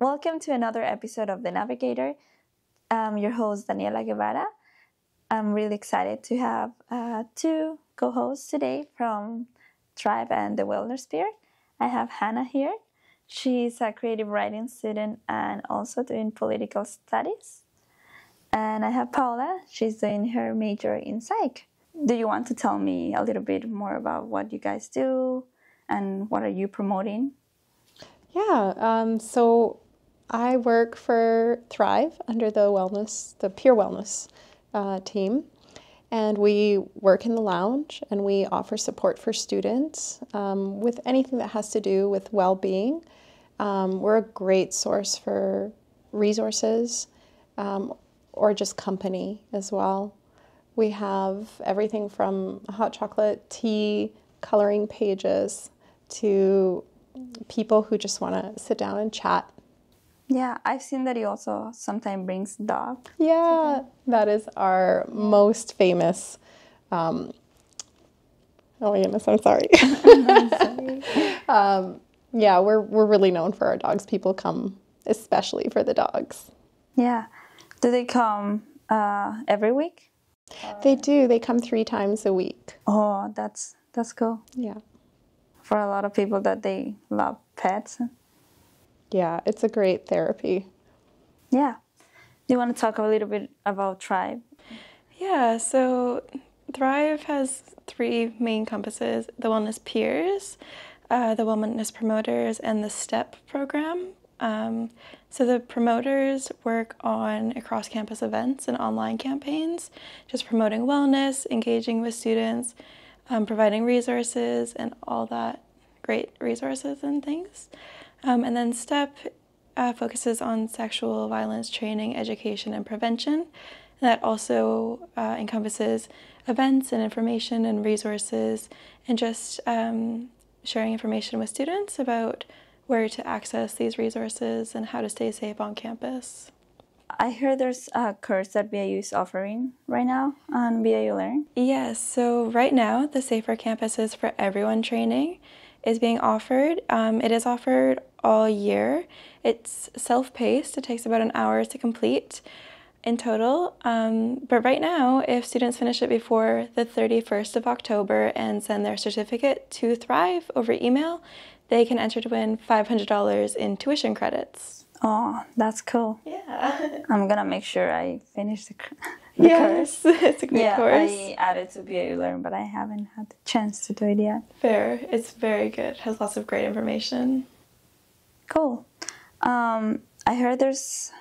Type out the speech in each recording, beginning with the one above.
Welcome to another episode of The Navigator. I'm your host, Daniela Guevara. I'm really excited to have two co-hosts today from Thrive and the Wellness Spirit. I have Hannah here. She's a creative writing student and also doing political studies. And I have Paola. She's doing her major in psych. Do you want to tell me a little bit more about what you guys do and what are you promoting? Yeah, so I work for Thrive under the Peer Wellness team, and we work in the lounge and we offer support for students with anything that has to do with well-being. We're a great source for resources or just company as well. We have everything from hot chocolate, tea, coloring pages, to people who just want to sit down and chat. Yeah, I've seen that he also sometimes brings dog. Yeah, that is our most famous. Oh my goodness, I'm sorry. Yeah, we're really known for our dogs. People come especially for the dogs. Yeah. Do they come every week? They do. They come 3 times a week. Oh, that's cool. Yeah. For a lot of people that they love pets. Yeah, it's a great therapy. Yeah. Do you want to talk a little bit about Thrive? Yeah, so Thrive has 3 main compasses: the Wellness Peers, the Wellness Promoters, and the STEP program. So the promoters work on across-campus events and online campaigns, just promoting wellness, engaging with students, providing resources and all that great resources and things. And then STEP focuses on sexual violence training, education, and prevention. That also encompasses events and information and resources and just sharing information with students about where to access these resources and how to stay safe on campus. I heard there's a course that VIU is offering right now on VIU Learn. Yes, so right now the Safer Campuses for Everyone training is being offered. It is offered all year. It's self-paced. It takes about an hour to complete in total. But right now, if students finish it before the 31st of October and send their certificate to Thrive over email, they can enter to win $500 in tuition credits. Oh, that's cool. Yeah. I'm going to make sure I finish the Yes, course. it's a great course. I added to VIU Learn, but I haven't had the chance to do it yet. Fair. It's very good. It has lots of great information. Cool. I heard there's,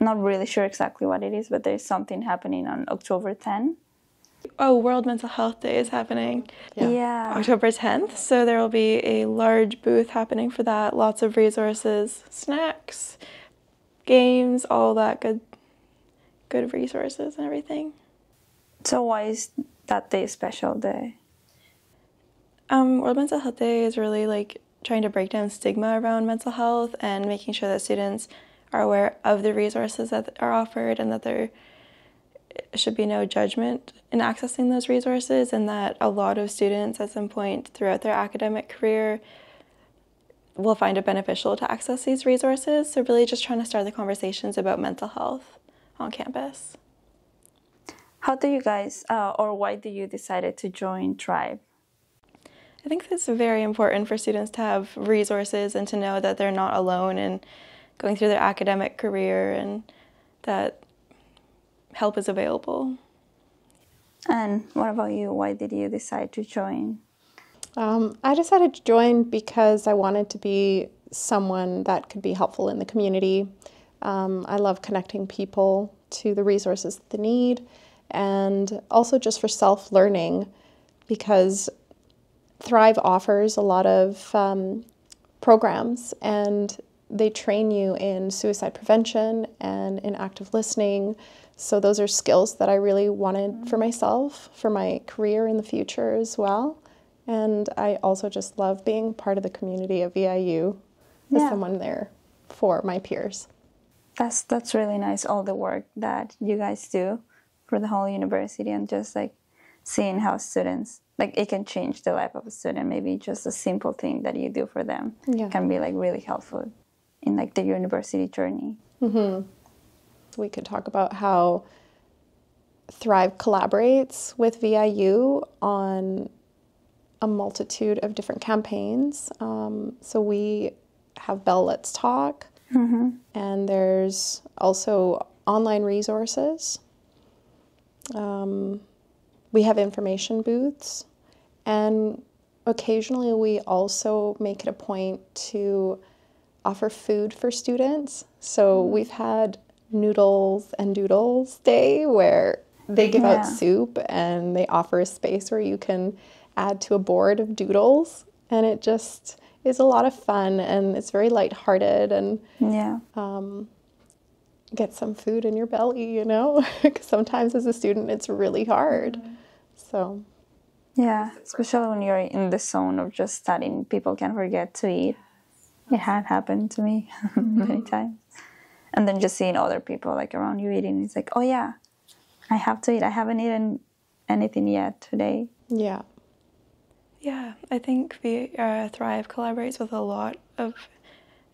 not really sure exactly what it is, but there's something happening on October 10th. Oh, World Mental Health Day is happening. Yeah. October 10th. So there will be a large booth happening for that. Lots of resources, snacks, games, all that good resources and everything. So why is that day a special day? World Mental Health Day is really trying to break down stigma around mental health and making sure that students are aware of the resources that are offered and that there should be no judgment in accessing those resources, and that a lot of students at some point throughout their academic career will find it beneficial to access these resources. So really just trying to start the conversations about mental health on campus. How do you guys, or why do you decided to join Thrive? I think it's very important for students to have resources and to know that they're not alone in going through their academic career and that help is available. And what about you? Why did you decide to join? I decided to join because I wanted to be someone that could be helpful in the community. I love connecting people to the resources that they need, and also just for self-learning, because Thrive offers a lot of programs, and they train you in suicide prevention and in active listening. So those are skills that I really wanted for myself, for my career in the future as well. And I also just love being part of the community of VIU as someone there for my peers. That's really nice, all the work that you guys do for the whole university, and just like seeing how students, like it can change the life of a student. Maybe just a simple thing that you do for them can be like really helpful. in like the university journey. We could talk about how Thrive collaborates with VIU on a multitude of different campaigns. So we have Bell Let's Talk, and there's also online resources. We have information booths, and occasionally we also make it a point to offer food for students. So we've had Noodles and Doodles Day where they give out soup and they offer a space where you can add to a board of doodles, and it just is a lot of fun, and it's very lighthearted, and get some food in your belly, you know, because sometimes as a student it's really hard. So especially when you're in the zone of just studying, people can forget to eat. It had happened to me many times. And then just seeing other people like around you eating, it's like, oh yeah, I have to eat. I haven't eaten anything yet today. Yeah, I think Thrive collaborates with a lot of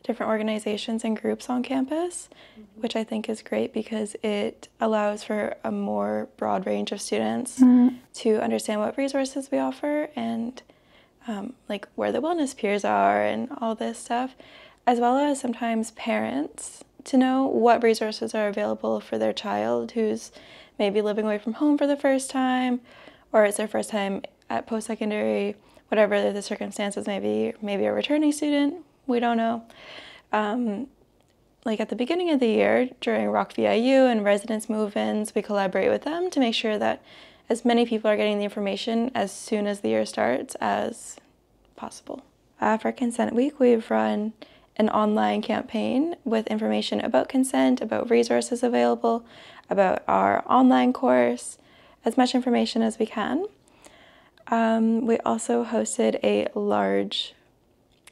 different organizations and groups on campus, which I think is great because it allows for a more broad range of students to understand what resources we offer and like where the wellness peers are and all this stuff, as well as sometimes parents to know what resources are available for their child who's maybe living away from home for the first time, or it's their first time at post-secondary, whatever the circumstances may be, maybe a returning student, we don't know. Like at the beginning of the year, during Rock VIU and residence move-ins, we collaborate with them to make sure that as many people are getting the information as soon as the year starts as possible. For Consent Week, we've run an online campaign with information about consent, about resources available, about our online course, as much information as we can. We also hosted a large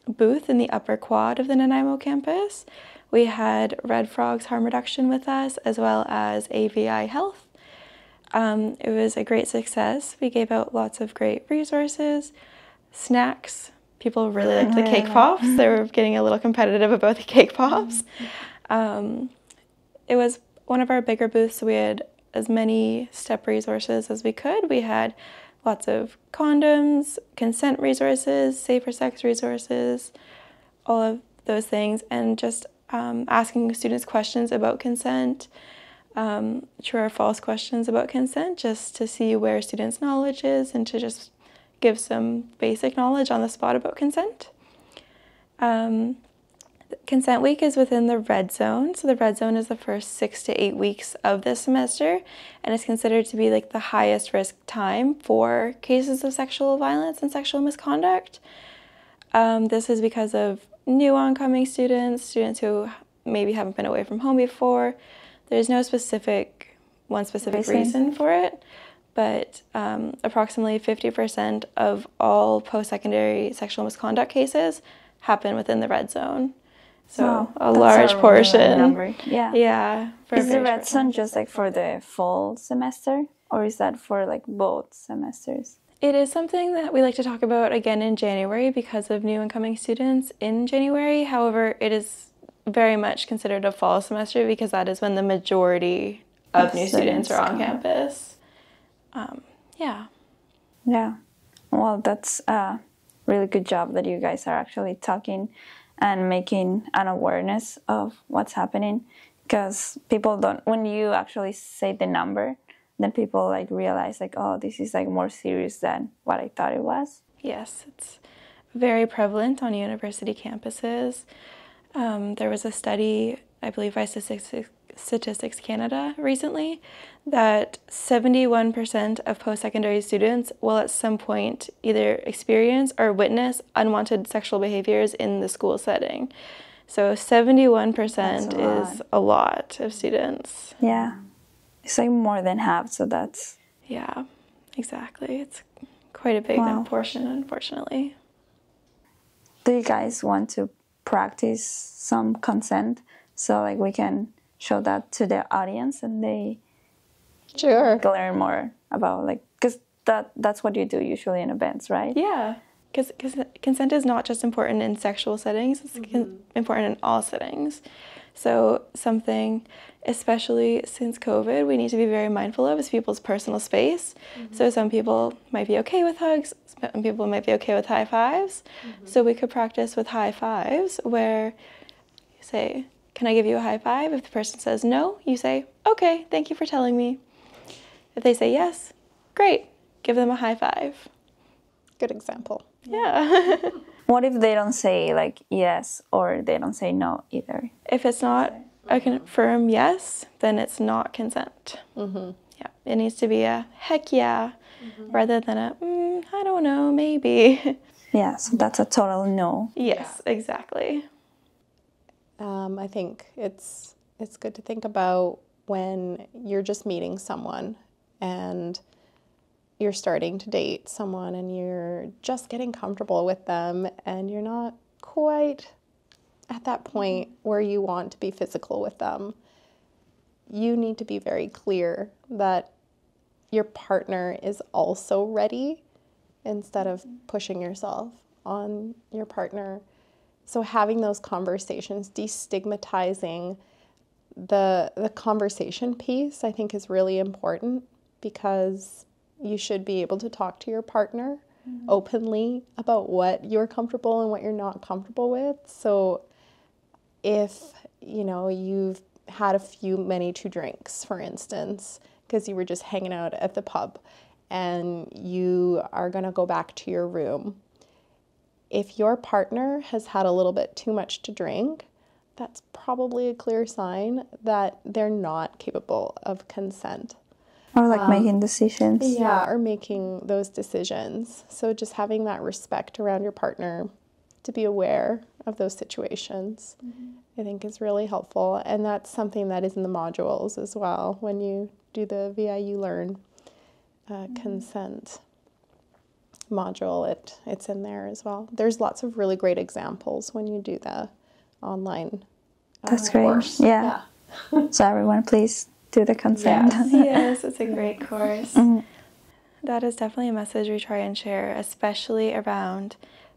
booth in the upper quad of the Nanaimo campus. We had Red Frog's Harm Reduction with us, as well as AVI Health. It was a great success. We gave out lots of great resources, snacks. People really liked the cake pops. They were getting a little competitive about the cake pops. It was one of our bigger booths, so we had as many STEP resources as we could. We had lots of condoms, consent resources, safer sex resources, all of those things, and just asking students questions about consent, true or false questions about consent, just to see where students' knowledge is and to just give some basic knowledge on the spot about consent. Consent Week is within the red zone. So the red zone is the first 6 to 8 weeks of this semester, and it's considered to be like the highest risk time for cases of sexual violence and sexual misconduct. This is because of new oncoming students who maybe haven't been away from home before. There's no one specific reason for it, but approximately 50% of all post-secondary sexual misconduct cases happen within the red zone. So a large portion. Number. Is the red zone zone just like for the fall semester, or is that for like both semesters? It is something that we like to talk about again in January because of new incoming students in January. However, it is very much considered a fall semester because that is when the majority of new students are on campus. Yeah. Well, that's a really good job that you guys are actually talking and making an awareness of what's happening, because people don't, when you actually say the number, then people like realize like, oh, this is like more serious than what I thought it was. Yes, it's very prevalent on university campuses. There was a study, I believe by Statistics Canada recently, that 71% of post-secondary students will at some point either experience or witness unwanted sexual behaviors in the school setting. So 71% is a lot of students. Yeah. It's like more than half, so that's... Yeah, exactly. It's quite a big portion, unfortunately. Do you guys want to practice some consent so like we can show that to the audience and they Sure. learn more about like, because that's what you do usually in events, right? Yeah. because consent is not just important in sexual settings, it's important in all settings. So something, especially since COVID, we need to be very mindful of is people's personal space. So some people might be okay with hugs, some people might be okay with high fives. So we could practice with high fives where you say, can I give you a high five? If the person says no, you say, okay, thank you for telling me. If they say yes, great, give them a high five. Good example. Yeah. What if they don't say like yes or they don't say no either? If it's not a confirmed yes, then it's not consent. Yeah, it needs to be a heck yeah rather than a I don't know, maybe. Yeah, so that's a total no. Yes, exactly. I think it's good to think about when you're just meeting someone and you're starting to date someone and you're just getting comfortable with them and you're not quite at that point where you want to be physical with them. You need to be very clear that your partner is also ready instead of pushing yourself on your partner. So having those conversations, destigmatizing the conversation piece, I think is really important, because you should be able to talk to your partner openly about what you're comfortable and what you're not comfortable with. So if, you've had a few many too drinks, for instance, because you were just hanging out at the pub and you are going to go back to your room, if your partner has had a little bit too much to drink, that's probably a clear sign that they're not capable of consent. Or like making decisions. Yeah, or making those decisions. So just having that respect around your partner to be aware of those situations, I think is really helpful. And that's something that is in the modules as well. When you do the VIU Learn consent module, it's in there as well. There's lots of really great examples when you do the online That's great. course. Yeah. So everyone, please do the consent. Yes, it's a great course. That is definitely a message we try and share, especially around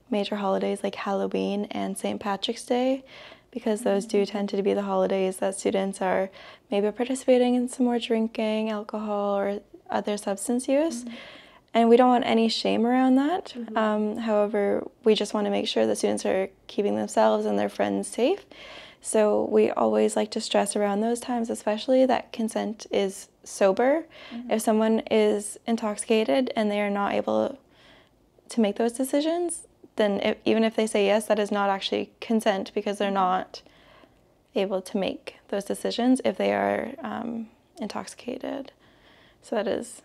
major holidays like Halloween and St. Patrick's Day, because those do tend to be the holidays that students are maybe participating in some more drinking, alcohol, or other substance use. And we don't want any shame around that. However, we just want to make sure the students are keeping themselves and their friends safe. So we always like to stress around those times, especially, that consent is sober. If someone is intoxicated and they are not able to make those decisions, then even if they say yes, that is not actually consent, because they're not able to make those decisions if they are intoxicated. So that is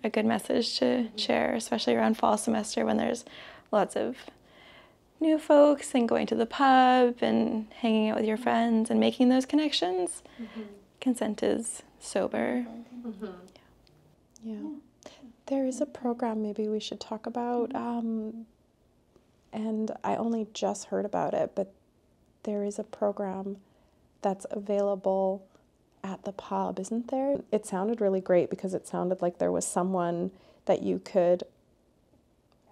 a good message to share, especially around fall semester when there's lots of new folks and going to the pub and hanging out with your friends and making those connections. Consent is sober. Yeah. There is a program maybe we should talk about, and I only just heard about it, but there is a program that's available at the pub, isn't there? It sounded really great, because it sounded like there was someone that you could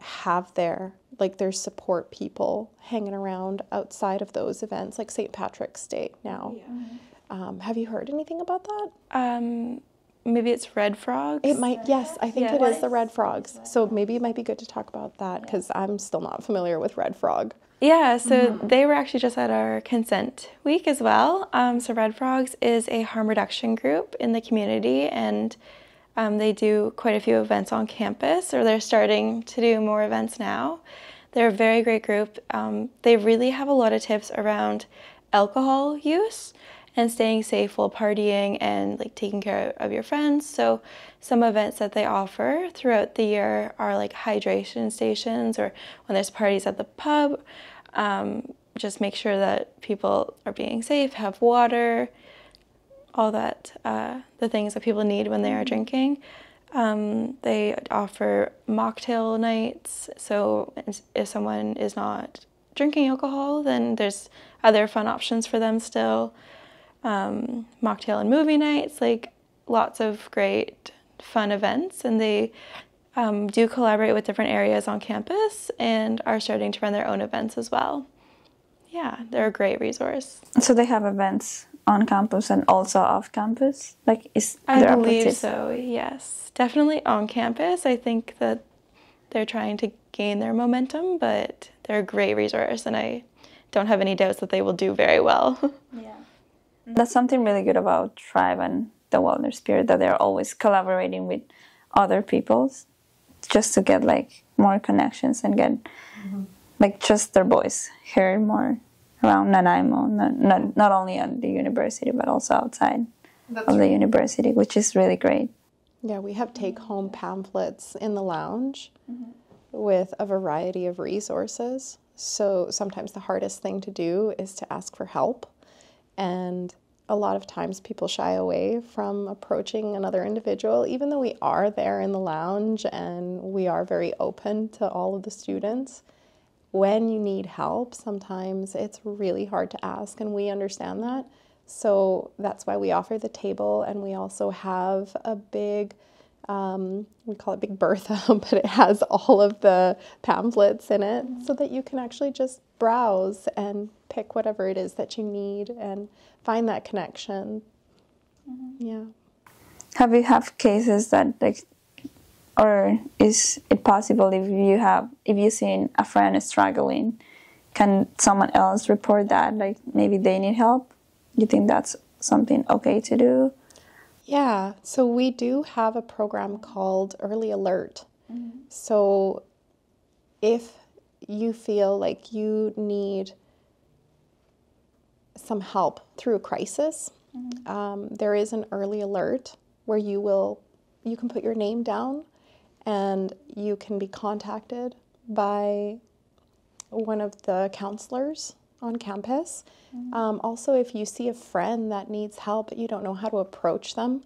have there, like there's support people hanging around outside of those events, like St. Patrick's Day now. Have you heard anything about that? Maybe it's Red Frogs? It might, yes, I think it is the Red Frogs. So maybe it might be good to talk about that, because I'm still not familiar with Red Frog. Yeah, so they were actually just at our consent week as well. So Red Frogs is a harm reduction group in the community, and they do quite a few events on campus, or they're starting to do more events now. They're a very great group. They really have a lot of tips around alcohol use and staying safe while partying and like taking care of your friends. So some events that they offer throughout the year are like hydration stations, or when there's parties at the pub, just make sure that people are being safe, have water, all that, the things that people need when they are drinking. They offer mocktail nights, so if someone is not drinking alcohol, then there's other fun options for them still. Mocktail and movie nights, like lots of great fun events, and they do collaborate with different areas on campus and are starting to run their own events as well. Yeah, they're a great resource. So they have events on campus and also off campus? Like, I believe so, yes. Definitely on campus. I think that they're trying to gain their momentum, but they're a great resource, and I don't have any doubts that they will do very well. Yeah. That's something really good about Thrive and the Wellness Spirit, that they're always collaborating with other people just to get like more connections and get like just their voice heard more around Nanaimo, not only at the university but also outside of the university, which is really great. Yeah, we have take-home pamphlets in the lounge with a variety of resources. So sometimes the hardest thing to do is to ask for help. And a lot of times people shy away from approaching another individual, even though we are there in the lounge and we are very open to all of the students. When you need help, sometimes it's really hard to ask, and we understand that. So that's why we offer the table, and we also have a big, we call it Big Bertha, but it has all of the pamphlets in it so that you can actually just browse and pick whatever it is that you need and find that connection. Yeah. Have you have cases that like, or is it possible if you seen a friend struggling, can someone else report that, like maybe they need help? You think that's something okay to do? Yeah, so we do have a program called Early Alert. So if you feel like you need some help through a crisis, there is an early alert where you can put your name down and you can be contacted by one of the counselors on campus. Also, if you see a friend that needs help but you don't know how to approach them,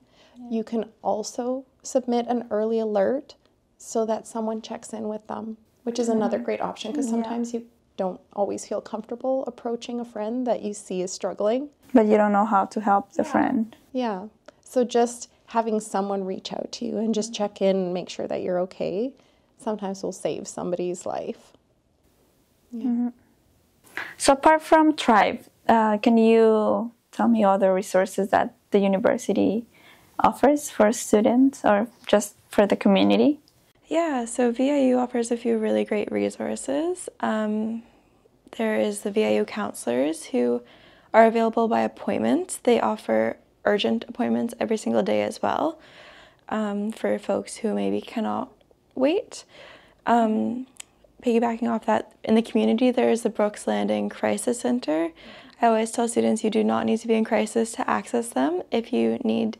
you can also submit an early alert so that someone checks in with them, which is another great option, because sometimes you don't always feel comfortable approaching a friend that you see is struggling. But you don't know how to help the friend. Yeah. So just having someone reach out to you and just check in and make sure that you're okay sometimes will save somebody's life. Yeah. So apart from Thrive, can you tell me other resources that the university offers for students or just for the community? Yeah, so VIU offers a few really great resources. There is the VIU counselors who are available by appointment. They offer urgent appointments every single day as well, for folks who maybe cannot wait. Piggybacking off that, in the community there is the Brooks Landing Crisis Center. I always tell students you do not need to be in crisis to access them. If you need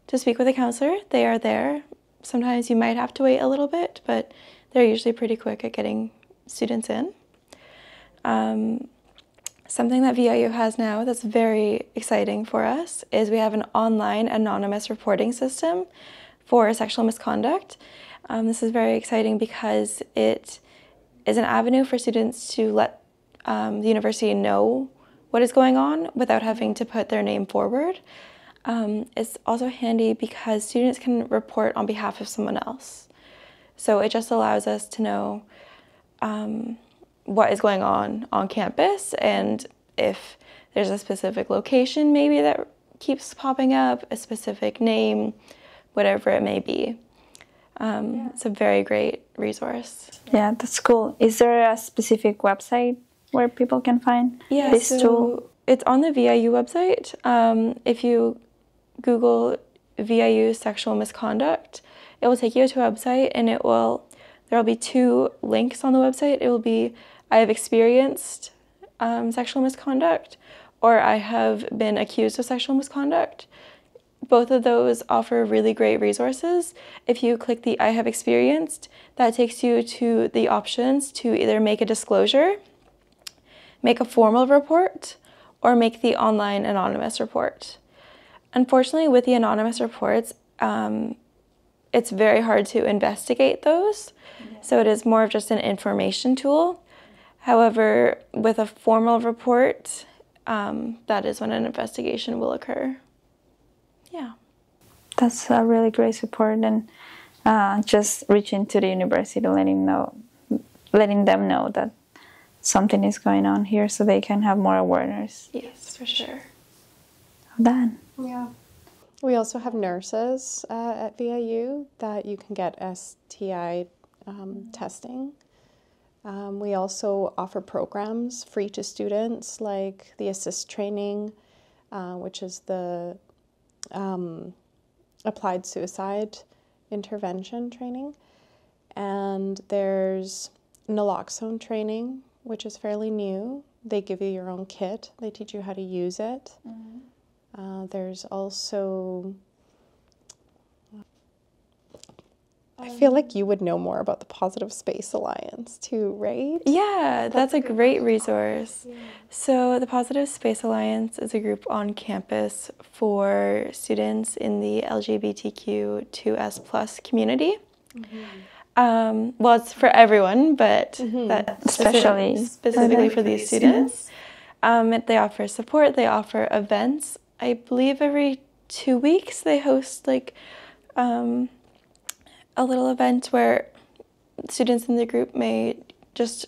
to speak with a counselor, they are there. Sometimes you might have to wait a little bit, but they're usually pretty quick at getting students in. Something that VIU has now that's very exciting for us is we have an online anonymous reporting system for sexual misconduct. This is very exciting because it is an avenue for students to let the university know what is going on without having to put their name forward. It's also handy because students can report on behalf of someone else. So it just allows us to know what is going on campus, and if there's a specific location maybe that keeps popping up, a specific name, whatever it may be. It's a very great resource. Yeah, that's cool. Is there a specific website where people can find this tool? It's on the VIU website. If you Google VIU sexual misconduct, it will take you to a website, and there will be two links on the website. It will be, I have experienced sexual misconduct, or I have been accused of sexual misconduct. Both of those offer really great resources. If you click the I have experienced, that takes you to the options to either make a disclosure, make a formal report, or make the online anonymous report. Unfortunately, with the anonymous reports, it's very hard to investigate those. So it is more of just an information tool. However, with a formal report, that is when an investigation will occur. Yeah. That's a really great support. And just reaching to the university, letting them know that something is going on here, so they can have more awareness. Yes, for sure. Of that. Yeah. We also have nurses at VIU that you can get STI testing. We also offer programs free to students, like the ASSIST training, which is the applied suicide intervention training. And there's naloxone training, which is fairly new. They give you your own kit. They teach you how to use it. There's also... I feel like you would know more about the Positive Space Alliance too, right? Yeah, that's a great resource. Yeah. So the Positive Space Alliance is a group on campus for students in the LGBTQ2S+ community. Well, it's for everyone, but that specifically for these students. They offer support, they offer events. I believe every 2 weeks they host like a little event where students in the group may just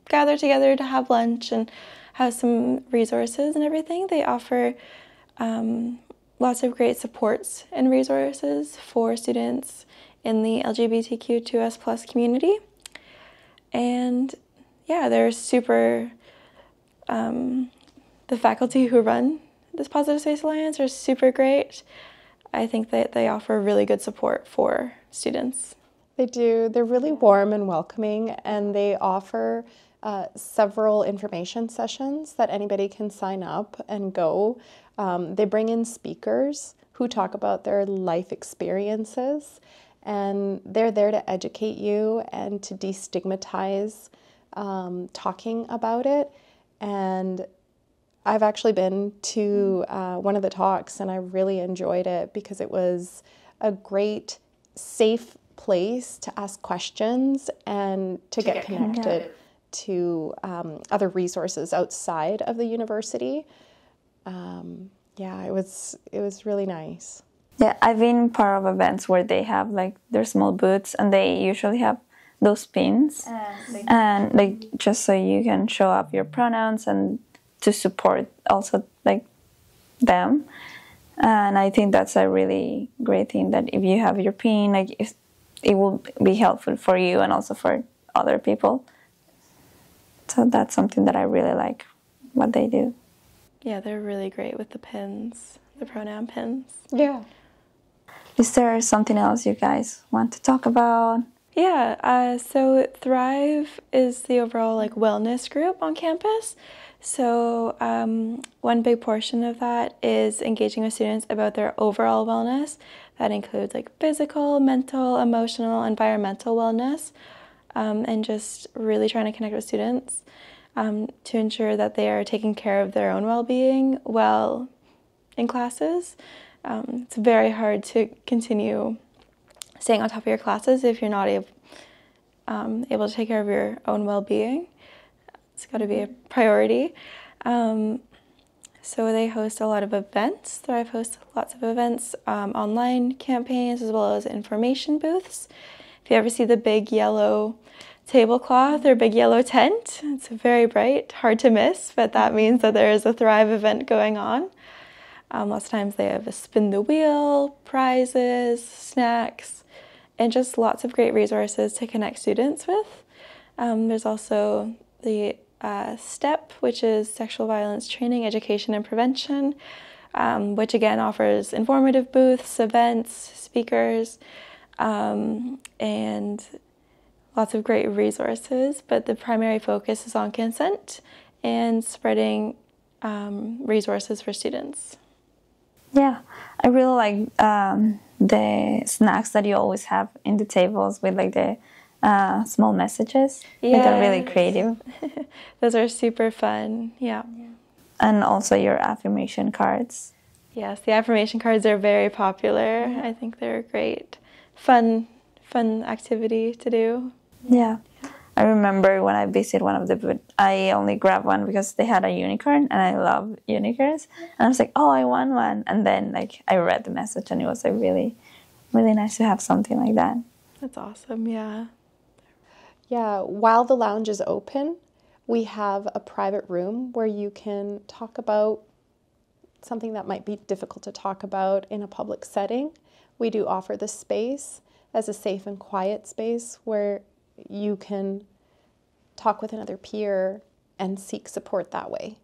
gather together to have lunch and have some resources and everything. They offer lots of great supports and resources for students in the LGBTQ2S+ community. And yeah, they're super, the faculty who run this Positive Space Alliance are super great. I think that they offer really good support for students. They do. They're really warm and welcoming, and they offer several information sessions that anybody can sign up and go. They bring in speakers who talk about their life experiences, and they're there to educate you and to destigmatize talking about it. And I've actually been to one of the talks, and I really enjoyed it because it was a great, safe place to ask questions and to get connected to other resources outside of the university. It was really nice. Yeah, I've been part of events where they have like their small booths, and they usually have those pins, and like just so you can show up your pronouns and to support also like them. And I think that's a really great thing, that if you have your pin, like it will be helpful for you and also for other people. So that's something that I really like what they do. Yeah, they're really great with the pins, the pronoun pins. Yeah. Is there something else you guys want to talk about? Yeah, so Thrive is the overall like wellness group on campus. So one big portion of that is engaging with students about their overall wellness. That includes like physical, mental, emotional, environmental wellness, and just really trying to connect with students to ensure that they are taking care of their own well-being well in classes. It's very hard to continue staying on top of your classes if you're not able to take care of your own well-being. It's got to be a priority. So they host a lot of events. Thrive hosts lots of events, online campaigns, as well as information booths. If you ever see the big yellow tablecloth or big yellow tent, it's very bright, hard to miss, but that means that there is a Thrive event going on. Lots of times they have a spin the wheel, prizes, snacks, and just lots of great resources to connect students with. There's also the STEP, which is Sexual Violence Training, Education, and Prevention, which again offers informative booths, events, speakers, and lots of great resources. But the primary focus is on consent and spreading resources for students. Yeah, I really like the snacks that you always have in the tables with like the small messages. Yeah, like they're really creative. Those are super fun. Yeah. And also your affirmation cards. Yes, the affirmation cards are very popular. Yeah. I think they're a great, fun activity to do. Yeah. I remember when I visited one of the booths, I only grabbed one because they had a unicorn, and I love unicorns. And I was like, oh, I want one. And then like I read the message, and it was like really, really nice to have something like that. That's awesome, yeah. Yeah, while the lounge is open, we have a private room where you can talk about something that might be difficult to talk about in a public setting. We do offer the space as a safe and quiet space where you can talk with another peer and seek support that way.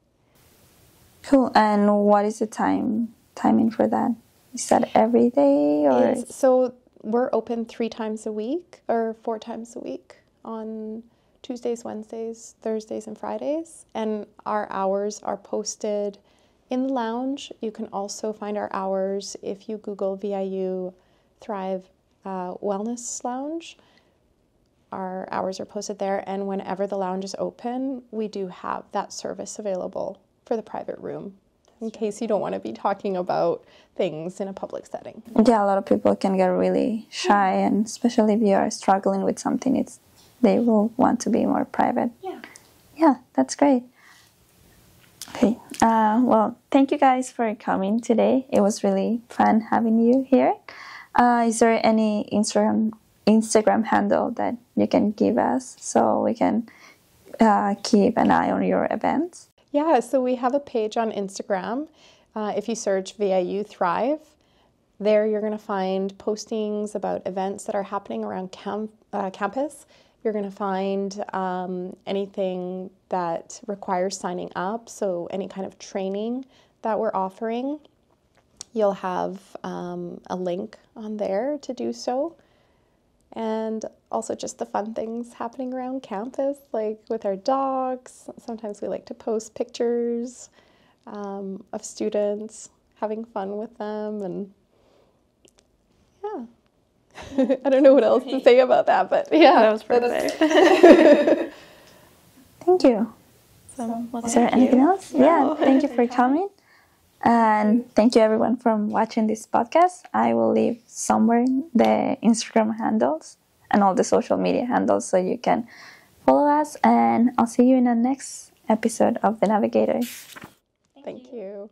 Cool. And what is the timing for that? Is that every day or? So we're open 3 times a week or 4 times a week on Tuesdays, Wednesdays, Thursdays, and Fridays. And our hours are posted in the lounge. You can also find our hours if you Google VIU Thrive Wellness Lounge. Our hours are posted there, and whenever the lounge is open, we do have that service available for the private room in case you don't want to be talking about things in a public setting. Yeah, a lot of people can get really shy, and especially if you are struggling with something, they will want to be more private. Yeah, that's great. Okay, well, thank you guys for coming today. It was really fun having you here. Is there any Instagram handle that you can give us so we can keep an eye on your events? Yeah, so we have a page on Instagram. If you search VIU Thrive, there you're going to find postings about events that are happening around campus. You're going to find anything that requires signing up, so any kind of training that we're offering. You'll have a link on there to do so. And also just the fun things happening around campus, like with our dogs. Sometimes we like to post pictures of students having fun with them, and yeah. I don't know what else to say about that, but yeah. That was perfect. Thank you. Is there anything else? No. Yeah, thank you for coming. And thank you everyone for watching this podcast. I will leave somewhere the Instagram handles and all the social media handles so you can follow us. And I'll see you in the next episode of The Navigator. Thank you.